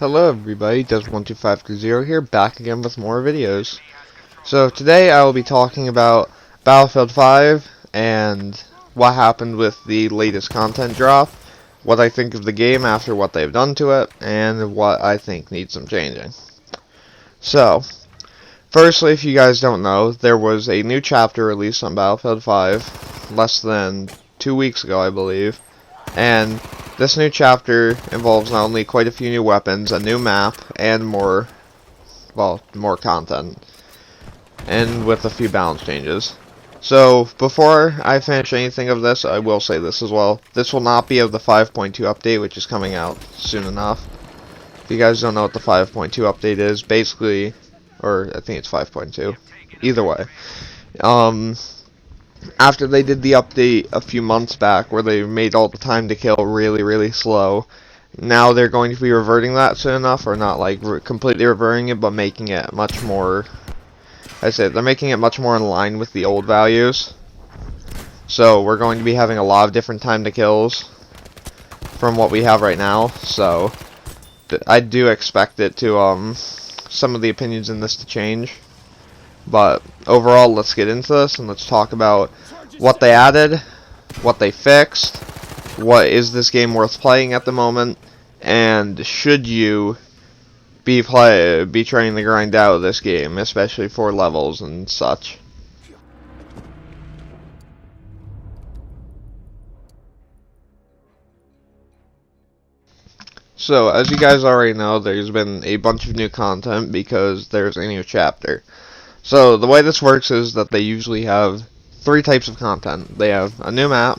Hello everybody, Des12530 here, back again with more videos. So today I will be talking about Battlefield 5 and what happened with the latest content drop, what I think of the game after what they've done to it, and what I think needs some changing. So, firstly, if you guys don't know, there was a new chapter released on Battlefield 5 less than 2 weeks ago, I believe, and this new chapter involves not only quite a few new weapons, a new map, and more content, and with a few balance changes. So, before I finish anything of this, I will say this as well. This will not be of the 5.2 update, which is coming out soon enough. If you guys don't know what the 5.2 update is, basically, or I think it's 5.2, either way. After they did the update a few months back where they made all the time to kill really slow, now they're going to be reverting that soon enough, or not like completely reverting it, but making it much more, they're making it much more in line with the old values. So we're going to be having a lot of different time to kills from what we have right now, so I do expect it to, some of the opinions in this to change. But overall, let's get into this and let's talk about what they added, what they fixed, what is this game worth playing at the moment, and should you be trying to grind out this game, especially for levels and such. So, as you guys already know, there's been a bunch of new content because there's a new chapter. So, the way this works is that they usually have 3 types of content. They have a new map,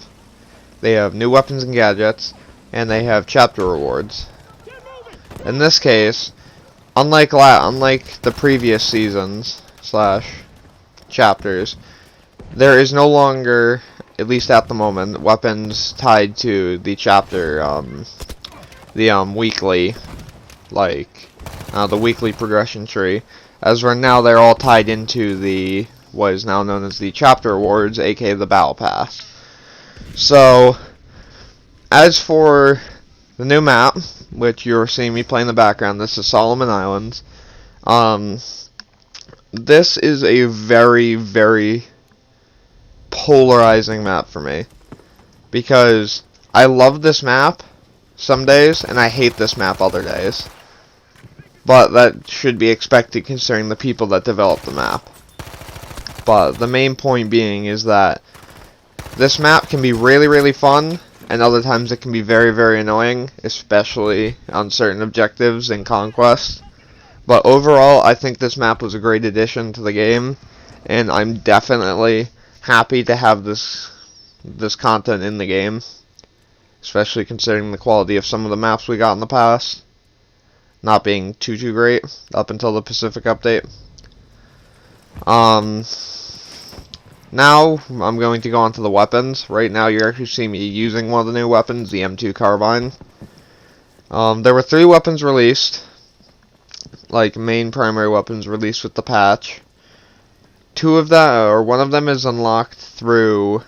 they have new weapons and gadgets, and they have chapter rewards. In this case, unlike the previous seasons / chapters, there is no longer, at least at the moment, weapons tied to the chapter, weekly, the weekly progression tree. As right now, they're all tied into what is now known as the chapter rewards, aka the battle pass. So, as for the new map, which you're seeing me play in the background, this is Solomon Islands. This is a very polarizing map for me, because I love this map some days, and I hate this map other days. But that should be expected considering the people that developed the map. But the main point being is that this map can be really fun, and other times it can be very annoying, especially on certain objectives in Conquest. But overall, I think this map was a great addition to the game, and I'm definitely happy to have this content in the game, especially considering the quality of some of the maps we got in the past not being too great up until the Pacific update. Now I'm going to go on to the weapons. Right now you're actually seeing me using one of the new weapons, the M2 carbine. There were 3 weapons released, like main primary weapons released with the patch. 2 of them, or 1 of them, is unlocked through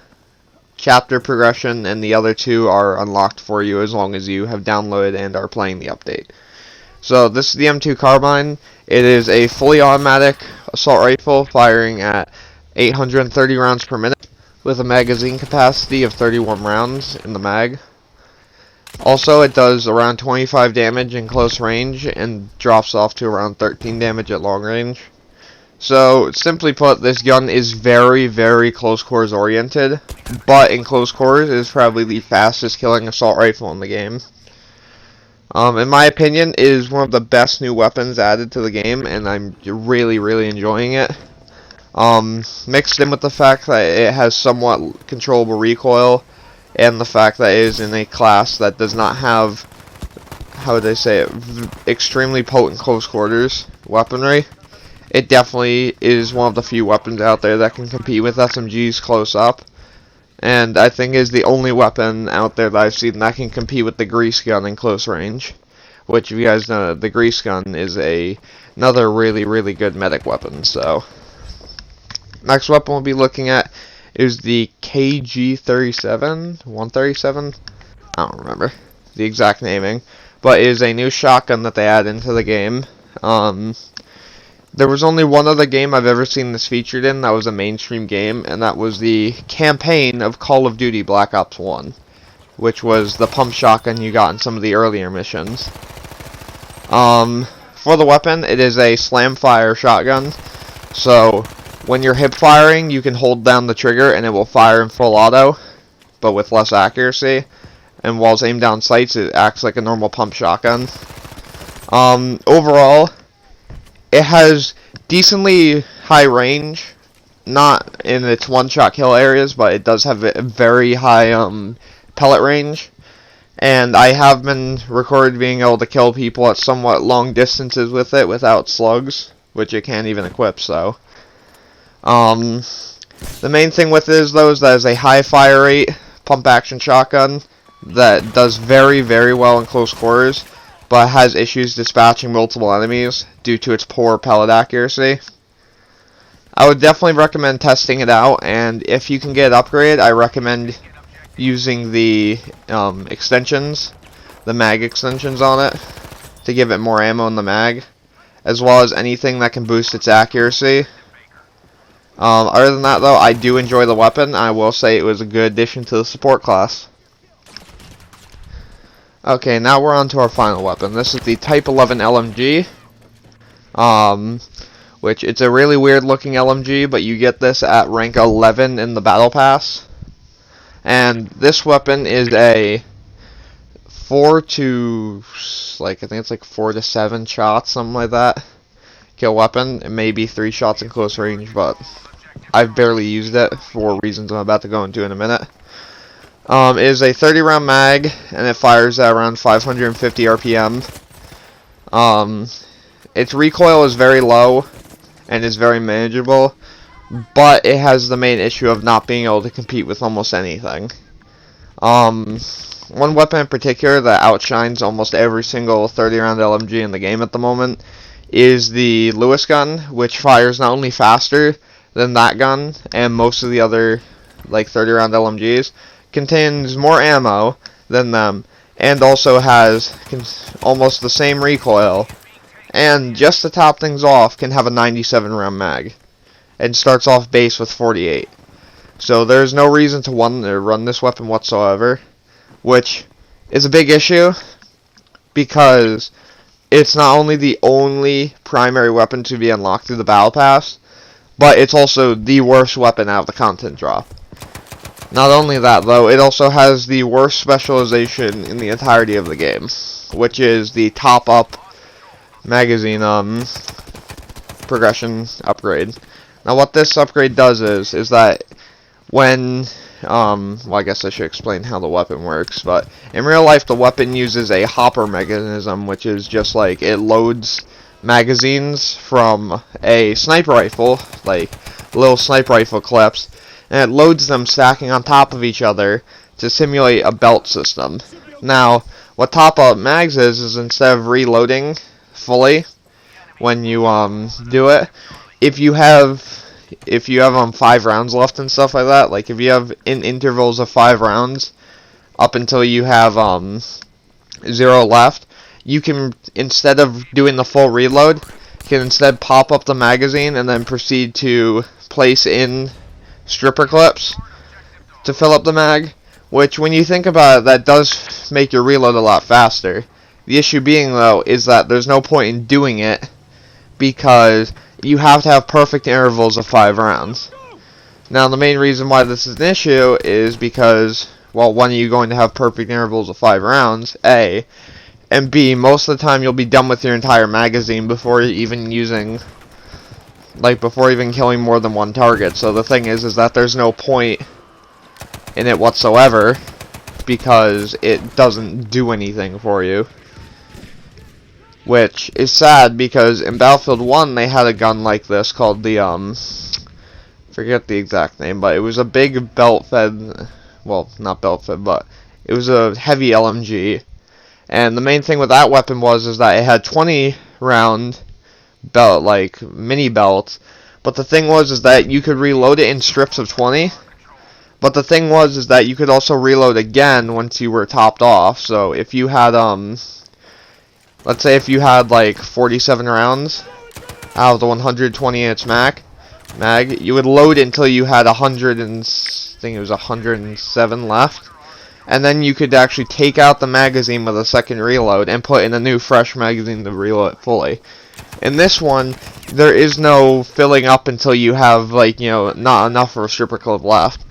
chapter progression, and the other 2 are unlocked for you as long as you have downloaded and are playing the update. So this is the M2 carbine. It is a fully automatic assault rifle firing at 830 rounds per minute with a magazine capacity of 31 rounds in the mag. Also, it does around 25 damage in close range and drops off to around 13 damage at long range. So, simply put, this gun is very close quarters oriented, but in close quarters it is probably the fastest killing assault rifle in the game. In my opinion, it is one of the best new weapons added to the game, and I'm really enjoying it. Mixed in with the fact that it has somewhat controllable recoil, and the fact that it is in a class that does not have, how would I say it, extremely potent close quarters weaponry. It definitely is one of the few weapons out there that can compete with SMGs close up. And I think is the only weapon out there that I've seen that can compete with the grease gun in close range. Which, if you guys know, the grease gun is another really good medic weapon. So, next weapon we'll be looking at is the KG-37, 137. I don't remember the exact naming, but is a new shotgun that they add into the game. There was only one other game I've ever seen this featured in that was a mainstream game, and that was the campaign of Call of Duty Black Ops 1, which was the pump shotgun you got in some of the earlier missions. For the weapon, it is a slam fire shotgun, so when you're hip firing, you can hold down the trigger and it will fire in full auto, but with less accuracy. And while it's aimed down sights, it acts like a normal pump shotgun. Overall, it has decently high range, not in its one-shot kill areas, but it does have a very high pellet range. And I have been recorded being able to kill people at somewhat long distances with it without slugs, which it can't even equip, so. The main thing with it is, though, is that it's a high fire rate pump action shotgun that does very, very well in close quarters, but has issues dispatching multiple enemies due to its poor pellet accuracy. I would definitely recommend testing it out, and if you can get it upgraded, I recommend using the extensions, the mag extensions on it, to give it more ammo in the mag, as well as anything that can boost its accuracy. Other than that, though, I do enjoy the weapon. I will say it was a good addition to the support class. Okay, now we're on to our final weapon. This is the Type 11 LMG, which it's a really weird looking LMG, but you get this at rank 11 in the Battle Pass. And this weapon is a 4 to, I think it's like 4 to 7 shots, something like that, kill weapon. It may be 3 shots in close range, but I've barely used it for reasons I'm about to go into in a minute. It is a 30 round mag, and it fires at around 550 RPM. Its recoil is very low, and is very manageable, but it has the main issue of not being able to compete with almost anything. One weapon in particular that outshines almost every single 30 round LMG in the game at the moment is the Lewis gun, which fires not only faster than that gun and most of the other 30 round LMGs, contains more ammo than them, and also has almost the same recoil, and just to top things off, can have a 97 round mag, and starts off base with 48. So there's no reason to run this weapon whatsoever, which is a big issue, because it's not only the only primary weapon to be unlocked through the Battle Pass, but it's also the worst weapon out of the content drop. Not only that, though, it also has the worst specialization in the entirety of the game, which is the top-up magazine progression upgrade. Now, what this upgrade does is that when, well, I guess I should explain how the weapon works, but in real life, the weapon uses a hopper mechanism, which is just like it loads magazines from a sniper rifle, like little sniper rifle clips, and it loads them stacking on top of each other to simulate a belt system. Now, what top-up mags is instead of reloading fully when you do it, if you have 5 rounds left and stuff like that, like if you have in intervals of 5 rounds up until you have 0 left, you can, instead of doing the full reload, you can instead pop up the magazine and then proceed to place in stripper clips to fill up the mag, which when you think about it, that does make your reload a lot faster. The issue being, though, is that there's no point in doing it because you have to have perfect intervals of 5 rounds. Now, the main reason why this is an issue is because, well, when are you going to have perfect intervals of 5 rounds, A, and B, most of the time you'll be done with your entire magazine before even before even killing more than one target. So the thing is that there's no point in it whatsoever because it doesn't do anything for you. Which is sad because in Battlefield 1 they had a gun like this called the, forget the exact name, but it was a big belt-fed, well, not belt-fed, but it was a heavy LMG. And the main thing with that weapon is that it had 20 round belt, like mini belts, but the thing is that you could reload it in strips of 20, but the thing is that you could also reload again once you were topped off. So if you had let's say if you had like 47 rounds out of the 120 in its mag, you would load it until you had 100 and I think it was 107 left, and then you could actually take out the magazine with a second reload and put in a new fresh magazine to reload it fully. In this one, there is no filling up until you have, like, you know, not enough for a stripper clip left.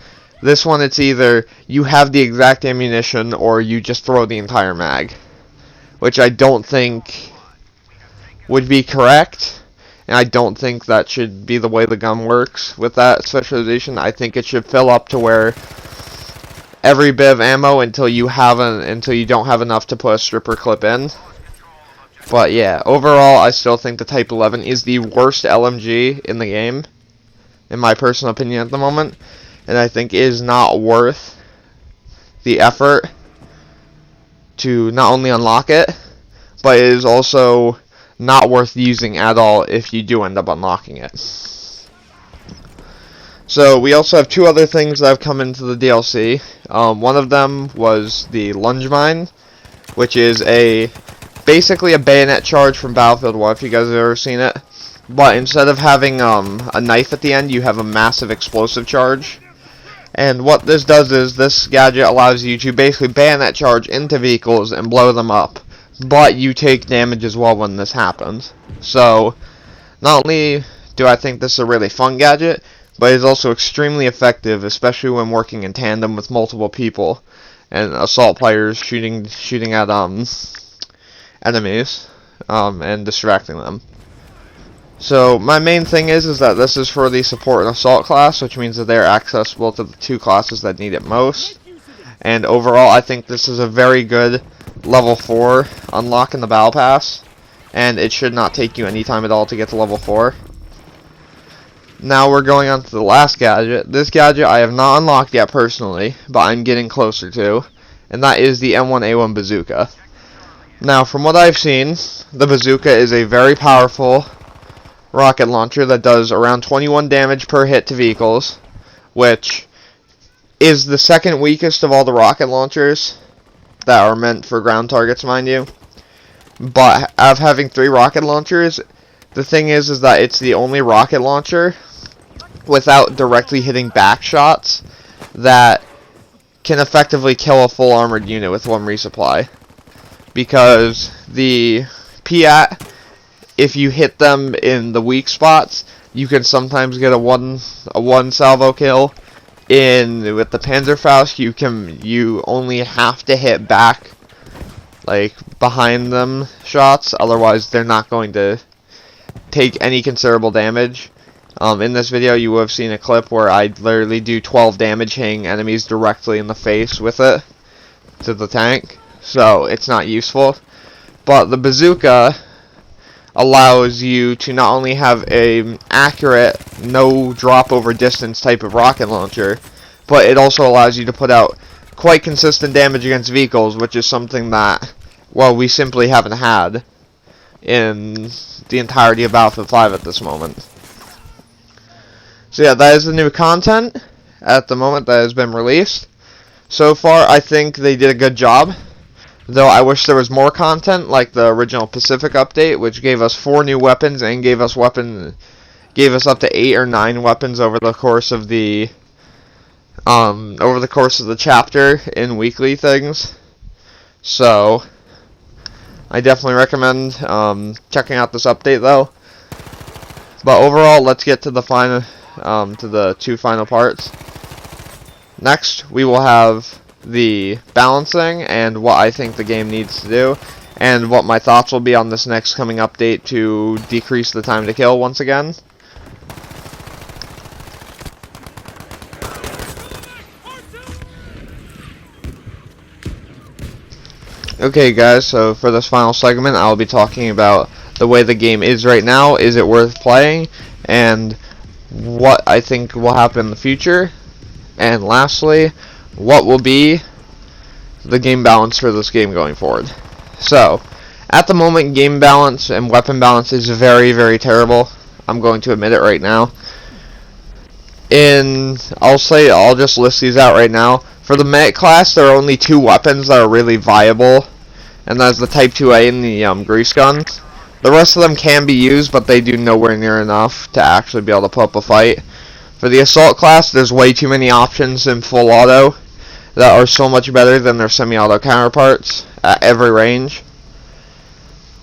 This one, it's either you have the exact ammunition or you just throw the entire mag, which I don't think would be correct, and I don't think that should be the way the gun works with that specialization. I think it should fill up to where every bit of ammo until you don't have enough to put a stripper clip in. But yeah, overall, I still think the Type 11 is the worst LMG in the game, in my personal opinion at the moment, and I think it is not worth the effort to not only unlock it, but it is also not worth using at all if you do end up unlocking it. So we also have two other things that have come into the DLC. One of them was the lunge mine, which is basically a bayonet charge from Battlefield 1, if you guys have ever seen it. But instead of having a knife at the end, you have a massive explosive charge. And what this does is, this gadget allows you to basically bayonet charge into vehicles and blow them up. But you take damage as well when this happens. So, not only do I think this is a really fun gadget, but it's also extremely effective, especially when working in tandem with multiple people and assault players shooting at enemies and distracting them. So my main thing is that this is for the support and assault class, which means that they're accessible to the two classes that need it most. And overall, I think this is a very good level 4 unlock in the battle pass, and it should not take you any time at all to get to level 4. Now we're going on to the last gadget. This gadget I have not unlocked yet personally, but I'm getting closer to, and that is the M1A1 bazooka. Now, from what I've seen, the bazooka is a very powerful rocket launcher that does around 21 damage per hit to vehicles, which is the second weakest of all the rocket launchers that are meant for ground targets, mind you. But of having 3 rocket launchers, the thing is that it's the only rocket launcher without directly hitting back shots that can effectively kill a full armored unit with 1 resupply. Because the PAT, if you hit them in the weak spots, you can sometimes get a one salvo kill. With the Panzerfaust, you only have to hit back, like behind them shots, otherwise they're not going to take any considerable damage. In this video, you will have seen a clip where I literally do 12 damage hitting enemies directly in the face with it to the tank. So it's not useful. But the bazooka allows you to not only have an accurate, no drop over distance type of rocket launcher, but it also allows you to put out quite consistent damage against vehicles, which is something that, well, we simply haven't had in the entirety of Battlefield 5 at this moment. So yeah, that is the new content at the moment that has been released. So far, I think they did a good job. Though I wish there was more content, like the original Pacific update, which gave us 4 new weapons and gave us up to 8 or 9 weapons over the course of the chapter in weekly things. So I definitely recommend checking out this update, though. But overall, let's get to the to the 2 final parts. Next, we will have the balancing and what I think the game needs to do, and what my thoughts will be on this next coming update to decrease the time to kill once again. Okay guys, so for this final segment I'll be talking about the way the game is right now, is it worth playing, and what I think will happen in the future, and lastly, what will be the game balance for this game going forward. So, at the moment, game balance and weapon balance is very, very terrible. I'm going to admit it right now. I'll just list these out right now. For the medic class, there are only 2 weapons that are really viable and that's the Type 2A and the grease gun. The rest of them can be used, but they do nowhere near enough to actually be able to put up a fight. For the assault class, there's way too many options in full auto that are so much better than their semi-auto counterparts at every range.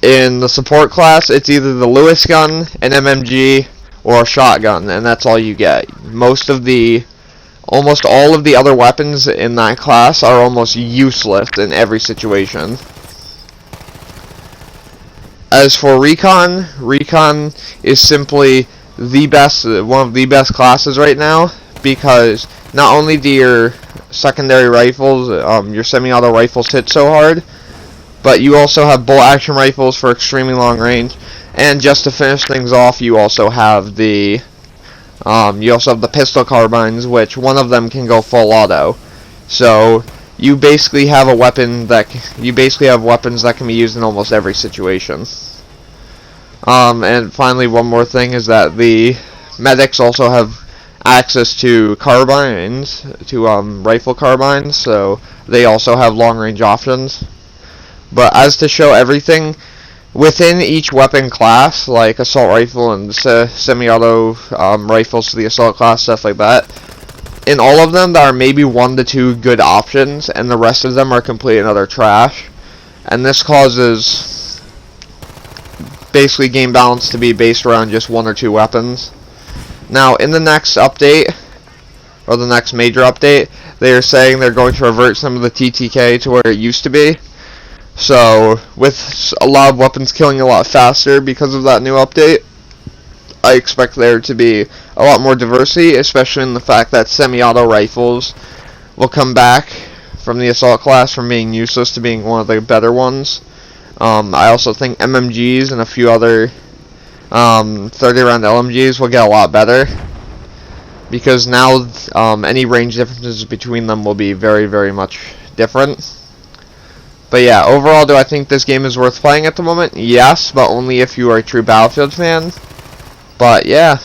In the support class, it's either the Lewis gun, an MMG, or a shotgun, and that's all you get. Almost all of the other weapons in that class are almost useless in every situation. As for Recon, Recon is simply one of the best classes right now, because not only do your secondary rifles, your semi-auto rifles hit so hard, but you also have bolt action rifles for extremely long range, and just to finish things off, you also have the pistol carbines, which one of them can go full auto. So you basically have weapons that can be used in almost every situation. And finally, one more thing is that the medics also have access to carbines, to rifle carbines, so they also have long range options. But as to show everything within each weapon class, like assault rifle and semi-auto rifles to the assault class, stuff like that, in all of them there are maybe 1 to 2 good options, and the rest of them are complete and utter trash. And this causes basically game balance to be based around just 1 or 2 weapons. Now, in the next update, or the next major update, they are saying they're going to revert some of the TTK to where it used to be. So, with a lot of weapons killing a lot faster because of that new update, I expect there to be a lot more diversity, especially in the fact that semi-auto rifles will come back from the assault class from being useless to being one of the better ones. I also think MMGs and a few other 30-round LMGs will get a lot better, because now any range differences between them will be very, very much different. But yeah, overall, do I think this game is worth playing at the moment? Yes, but only if you are a true Battlefield fan. But yeah,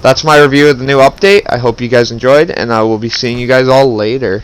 that's my review of the new update. I hope you guys enjoyed, and I will be seeing you guys all later.